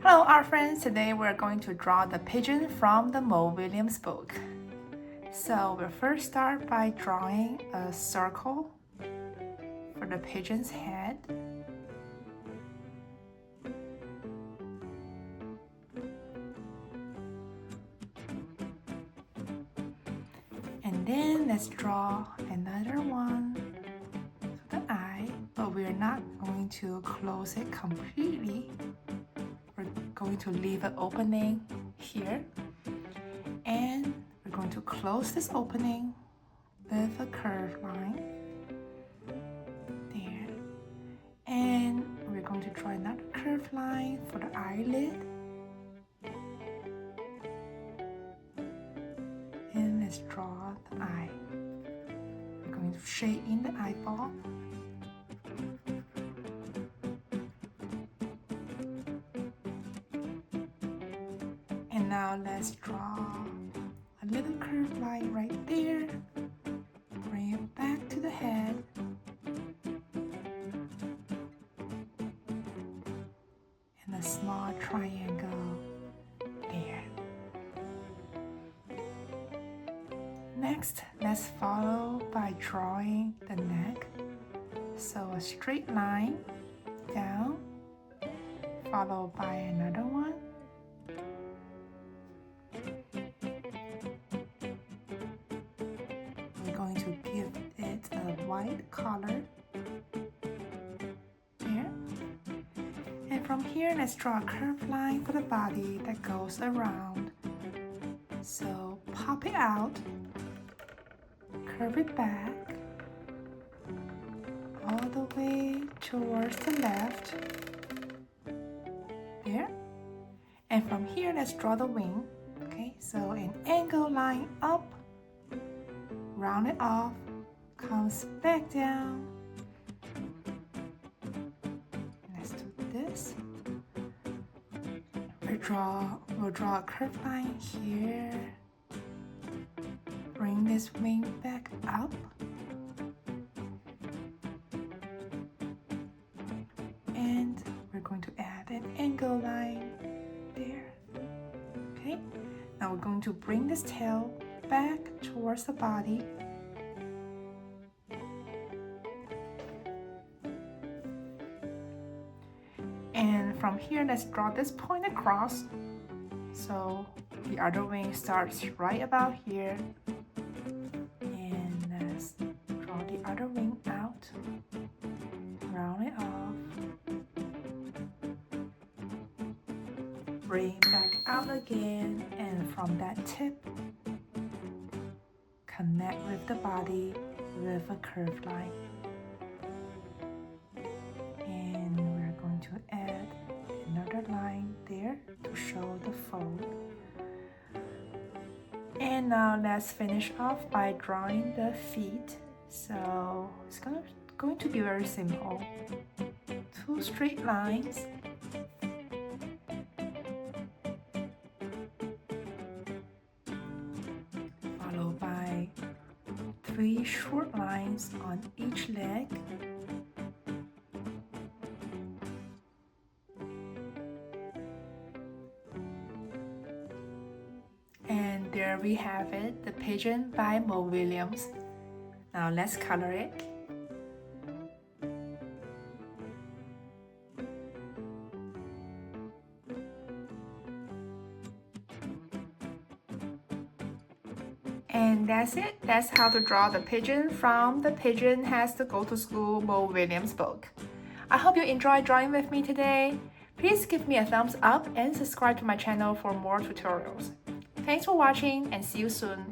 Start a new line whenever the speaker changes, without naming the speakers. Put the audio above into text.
Hello art friends, today we're going to draw the pigeon from the Mo Willems book. So we'll first start by drawing a circle for the pigeon's head. And then let's draw another one for the eye, but we're not going to close it completely. We're going to leave an opening here, and we're going to close this opening with a curved line there, and we're going to draw another curved line for the eyelid, and let's draw the eye. We're going to shade in the eyeball. And now let's draw a little curved line right there. Bring it back to the head. And a small triangle there. Next, let's follow by drawing the neck. So a straight line down, followed by another one. Going to give it a white color here, and from here let's draw a curved line for the body that goes around. So pop it out, curve it back all the way towards the left there, and from here let's draw the wing. Okay, so an angle line up, round it off, comes back down. Let's do this. We'll draw a curved line here. Bring this wing back up. And we're going to add an angle line there. Okay, now we're going to bring this tail back towards the body. And from here, let's draw this point across. So the other wing starts right about here. And let's draw the other wing out. Round it off. Bring it back out again. And from that tip, connect with the body with a curved line. And we're going to add another line there to show the fold. And now let's finish off by drawing the feet. So it's going to be very simple. 2 straight lines. Followed by 3 short lines on each leg. And there we have it, the pigeon by Mo Willems. Now let's color it. And that's it. That's how to draw the pigeon from the Pigeon Has to Go to School Mo Willems book. I hope you enjoyed drawing with me today. Please give me a thumbs up and subscribe to my channel for more tutorials. Thanks for watching and see you soon.